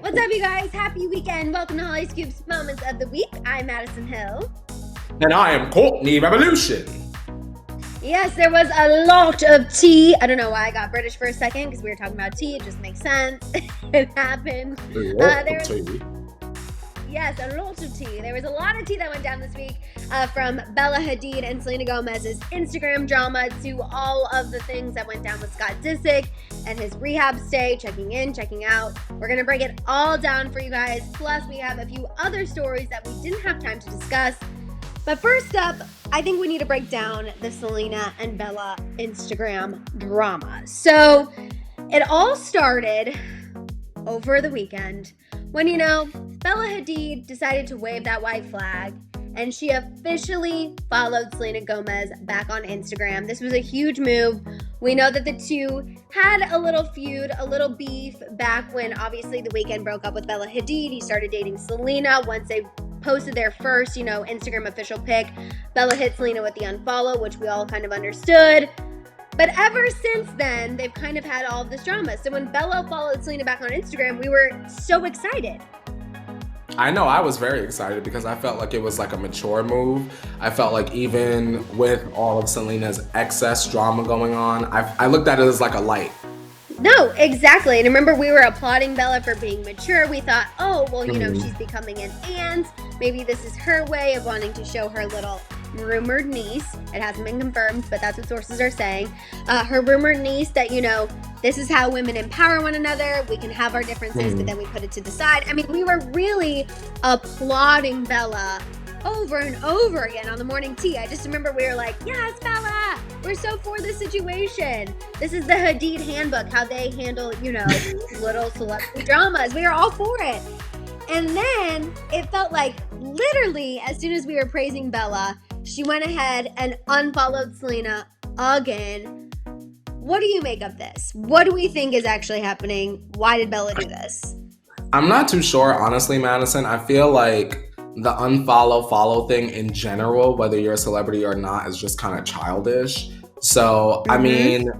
What's up, you guys? Happy weekend. Welcome to Hollyscoop's Moments of the Week. I'm Madison Hill. And I am Courtney Revolution. Yes, there was a lot of tea. I don't know why I got British for a second because we were talking about tea. It just makes sense. It happened. Yes, a lot of tea. There was a lot of tea that went down this week from Bella Hadid and Selena Gomez's Instagram drama to all of the things that went down with Scott Disick and his rehab stay, checking in, checking out. We're going to break it all down for you guys. Plus, we have a few other stories that we didn't have time to discuss. But first up, I think we need to break down the Selena and Bella Instagram drama. So it all started over the weekend when, Bella Hadid decided to wave that white flag and she officially followed Selena Gomez back on Instagram. This was a huge move. We know that the two had a little feud, a little beef back when obviously The Weeknd broke up with Bella Hadid. He started dating Selena once they posted their first, Instagram official pic. Bella hit Selena with the unfollow, which we all kind of understood. But ever since then, they've kind of had all of this drama. So when Bella followed Selena back on Instagram, we were so excited. I know, I was very excited because I felt like it was like a mature move. I felt like even with all of Selena's excess drama going on, I looked at it as like a light. No, exactly. And remember, we were applauding Bella for being mature. We thought, she's becoming an aunt. Maybe this is her way of wanting to show her little rumored niece. It hasn't been confirmed, but that's what sources are saying. Her rumored niece that, this is how women empower one another. We can have our differences, but then we put it to the side. I mean, we were really applauding Bella over and over again on the morning tea. I just remember we were like, yes, Bella, we're so for this situation. This is the Hadid handbook, how they handle, little celebrity dramas. We were all for it. And then it felt like literally as soon as we were praising Bella, she went ahead and unfollowed Selena again. What do you make of this? What do we think is actually happening? Why did Bella do this? I'm not too sure, honestly, Madison. I feel like the unfollow follow thing in general, whether you're a celebrity or not, is just kind of childish. So, I mean,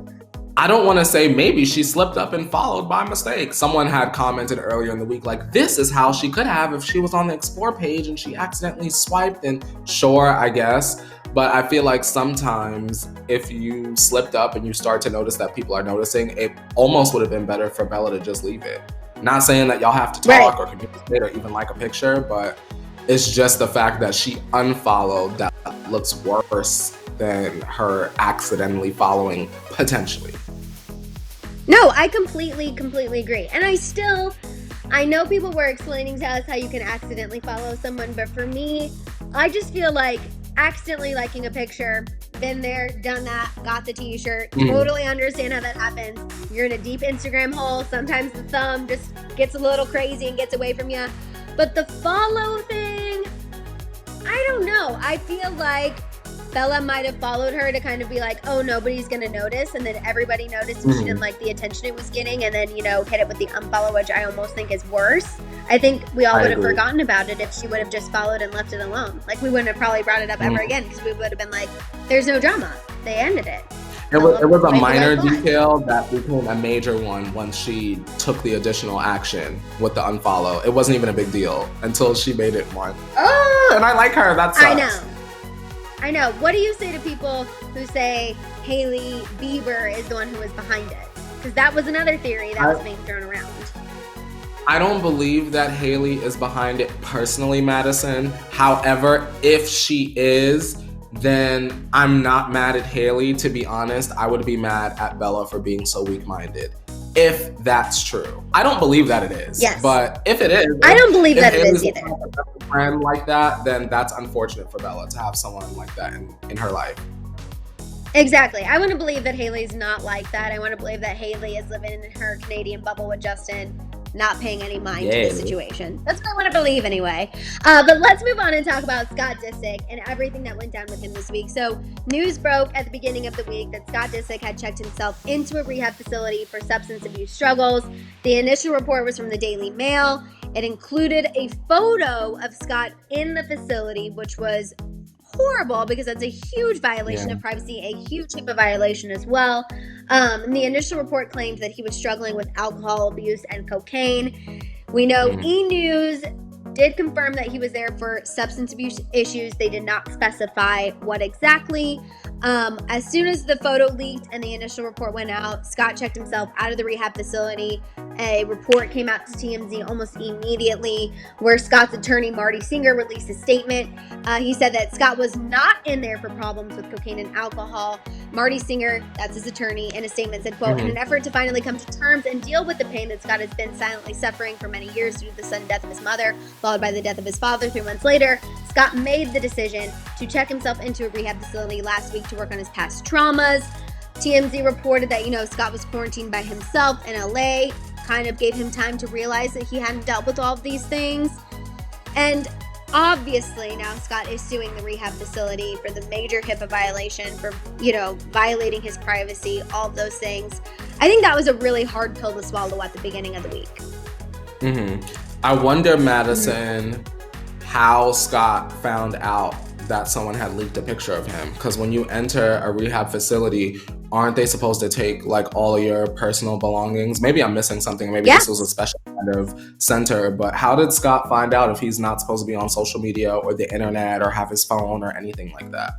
I don't want to say maybe she slipped up and followed by mistake. Someone had commented earlier in the week, like, this is how she could have if she was on the Explore page and she accidentally swiped. And sure, I guess. But I feel like sometimes if you slipped up and you start to notice that people are noticing, it almost would have been better for Bella to just leave it. Not saying that y'all have to talk or communicate or even like a picture, but it's just the fact that she unfollowed that looks worse than her accidentally following potentially. No, I completely agree. And I know people were explaining to us how you can accidentally follow someone, but for me, I just feel like accidentally liking a picture, been there, done that, got the t-shirt, totally understand how that happens. You're in a deep Instagram hole. Sometimes the thumb just gets a little crazy and gets away from you. But the follow thing, I don't know. I feel like Bella might have followed her to kind of be like, oh, nobody's going to notice. And then everybody noticed and she didn't like the attention it was getting. And then, hit it with the unfollow, which I almost think is worse. I think we all would have forgotten about it if she would have just followed and left it alone. Like, we wouldn't have probably brought it up ever again because we would have been like, there's no drama. They ended it. It was a minor detail that became a major one once she took the additional action with the unfollow. It wasn't even a big deal until she made it one. And I like her. That sucks. I know. What do you say to people who say Hailey Bieber is the one who was behind it? Because that was another theory that was being thrown around. I don't believe that Hailey is behind it personally, Madison. However, if she is, then I'm not mad at Hailey. To be honest, I would be mad at Bella for being so weak-minded. If that's true. I don't believe that it is. Yes. But if it is, I don't believe that it is either. A friend like that, then that's unfortunate for Bella to have someone like that in her life. Exactly. I want to believe that Hailey's not like that. I want to believe that Hailey is living in her Canadian bubble with Justin, not paying any mind to the situation. That's what I want to believe anyway. But let's move on and talk about Scott Disick and everything that went down with him this week. So news broke at the beginning of the week that Scott Disick had checked himself into a rehab facility for substance abuse struggles. The initial report was from the Daily Mail. It included a photo of Scott in the facility, which was horrible because that's a huge violation of privacy, a huge HIPAA violation as well. The initial report claimed that he was struggling with alcohol abuse and cocaine. We know E! News did confirm that he was there for substance abuse issues. They did not specify what exactly. As soon as the photo leaked and the initial report went out, Scott checked himself out of the rehab facility. A report came out to TMZ almost immediately where Scott's attorney, Marty Singer, released a statement. He said that Scott was not in there for problems with cocaine and alcohol. Marty Singer, that's his attorney, in a statement said, quote, in an effort to finally come to terms and deal with the pain that Scott has been silently suffering for many years due to the sudden death of his mother, followed by the death of his father 3 months later, Scott made the decision to check himself into a rehab facility last week to work on his past traumas. TMZ reported that, Scott was quarantined by himself in LA, kind of gave him time to realize that he hadn't dealt with all of these things. And obviously now Scott is suing the rehab facility for the major HIPAA violation, for, violating his privacy, all of those things. I think that was a really hard pill to swallow at the beginning of the week. I wonder, Madison, how Scott found out that someone had leaked a picture of him. Because when you enter a rehab facility, aren't they supposed to take like all of your personal belongings? Maybe I'm missing something. Maybe this was a special kind of center. But how did Scott find out if he's not supposed to be on social media or the internet or have his phone or anything like that?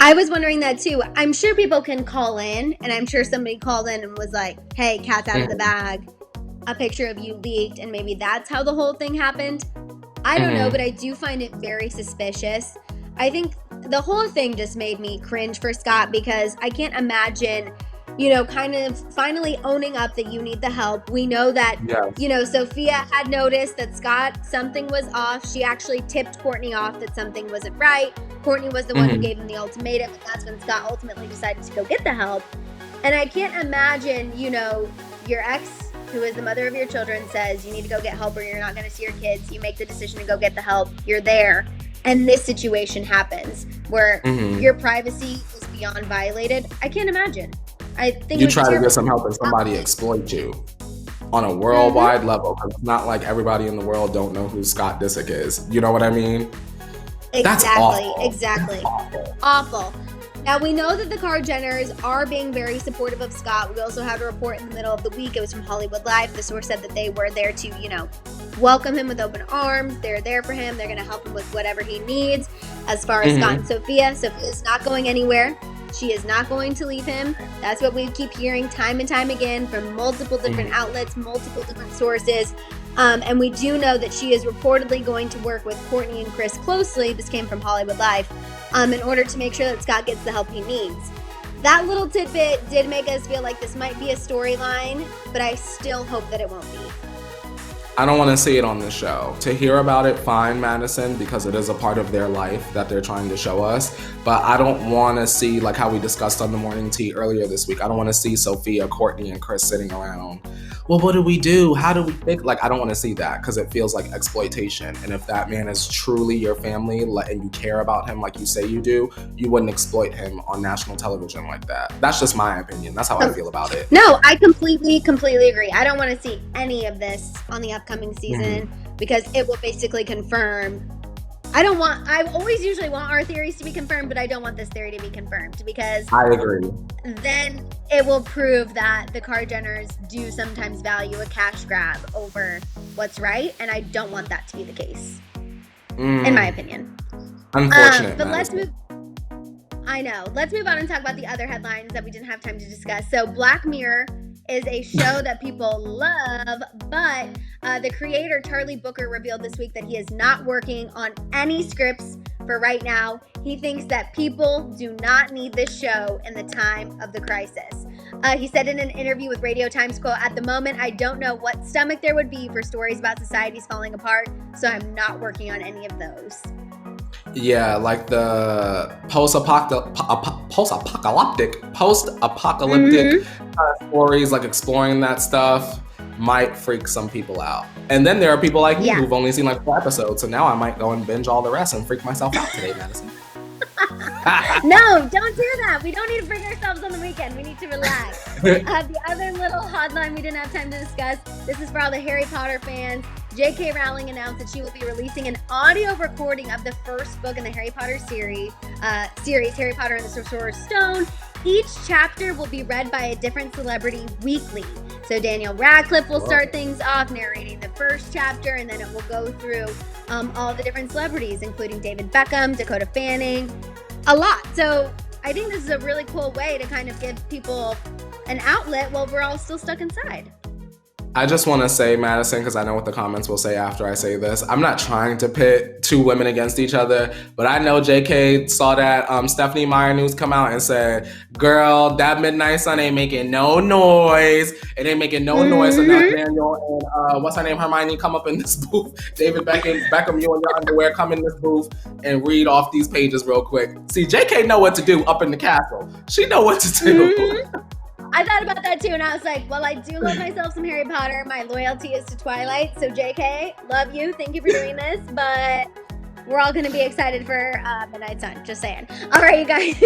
I was wondering that too. I'm sure people can call in, and I'm sure somebody called in and was like, hey, cat's out of the bag. A picture of you leaked, and maybe that's how the whole thing happened. I don't know, but I do find it very suspicious. I think the whole thing just made me cringe for Scott, because I can't imagine, kind of finally owning up that you need the help. We know that, Sophia had noticed that something was off. She actually tipped Courtney off that something wasn't right. Courtney was the one who gave him the ultimatum, and that's when Scott ultimately decided to go get the help. And I can't imagine, your ex, who is the mother of your children, says you need to go get help or you're not going to see your kids. You make the decision to go get the help. You're there. And this situation happens where your privacy is beyond violated. I can't imagine. I think you try to get some help and somebody exploit you on a worldwide level. Because it's not like everybody in the world don't know who Scott Disick is. You know what I mean? Exactly. That's awful. Exactly. Awful. Now, we know that the Kardashians are being very supportive of Scott. We also had a report in the middle of the week. It was from Hollywood Life. The source said that they were there to, welcome him with open arms. They're there for him. They're going to help him with whatever he needs. As far as Scott and Sophia's not going anywhere. She is not going to leave him. That's what we keep hearing time and time again from multiple different outlets, multiple different sources. And we do know that she is reportedly going to work with Courtney and Chris closely. This came from Hollywood Life. In order to make sure that Scott gets the help he needs. That little tidbit did make us feel like this might be a storyline, but I still hope that it won't be. I don't want to see it on the show. To hear about it, fine, Madison, because it is a part of their life that they're trying to show us. But I don't want to see, like how we discussed on the morning tea earlier this week, I don't want to see Sophia, Courtney, and Chris sitting around. Well, what do we do? How do we think? Like, I don't want to see that, because it feels like exploitation. And if that man is truly your family and you care about him like you say you do, you wouldn't exploit him on national television like that. That's just my opinion. That's how I feel about it. No, I completely agree. I don't want to see any of this on the upcoming season because it will basically confirm. I always usually want our theories to be confirmed, but I don't want this theory to be confirmed, because I agree. Then it will prove that the Kardashians do sometimes value a cash grab over what's right, and I don't want that to be the case, in my opinion. Unfortunate. But let's move on and talk about the other headlines that we didn't have time to discuss. So Black Mirror is a show that people love, but the creator, Charlie Booker, revealed this week that he is not working on any scripts for right now. He thinks that people do not need this show in the time of the crisis. He said in an interview with Radio Times, quote, "At the moment, I don't know what stomach there would be for stories about societies falling apart, so I'm not working on any of those." Yeah, like the post-apocalyptic stories, like exploring that stuff, might freak some people out. And then there are people like me who've only seen like 4 episodes, so now I might go and binge all the rest and freak myself out today, Madison. No, don't do that. We don't need to freak ourselves on the weekend. We need to relax. The other little hotline we didn't have time to discuss, this is for all the Harry Potter fans. J.K. Rowling announced that she will be releasing an audio recording of the first book in the Harry Potter series, Harry Potter and the Sorcerer's Stone. Each chapter will be read by a different celebrity weekly. So Daniel Radcliffe will start things off narrating the first chapter, and then it will go through all the different celebrities, including David Beckham, Dakota Fanning, a lot. So I think this is a really cool way to kind of give people an outlet while we're all still stuck inside. I just want to say, Madison, because I know what the comments will say after I say this. I'm not trying to pit two women against each other, but I know JK saw that Stephanie Meyer news come out and said, girl, that Midnight Sun ain't making no noise. It ain't making no noise enough. Daniel and what's her name, Hermione, come up in this booth. David Beckham, you in your underwear, come in this booth and read off these pages real quick. See, JK know what to do up in the castle. She know what to do. I thought about that too, and I was like, well, I do love myself some Harry Potter. My loyalty is to Twilight. So JK, love you. Thank you for doing this. But we're all going to be excited for Midnight Sun. Just saying. All right, you guys.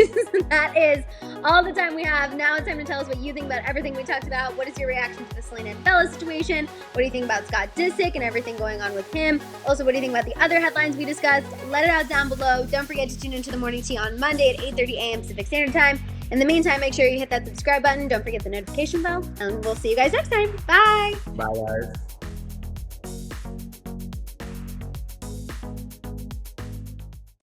That is all the time we have. Now it's time to tell us what you think about everything we talked about. What is your reaction to the Selena and Bella situation? What do you think about Scott Disick and everything going on with him? Also, what do you think about the other headlines we discussed? Let it out down below. Don't forget to tune into the Morning Tea on Monday at 8:30 a.m. Pacific Standard Time. In the meantime, make sure you hit that subscribe button. Don't forget the notification bell. And we'll see you guys next time. Bye. Bye, guys.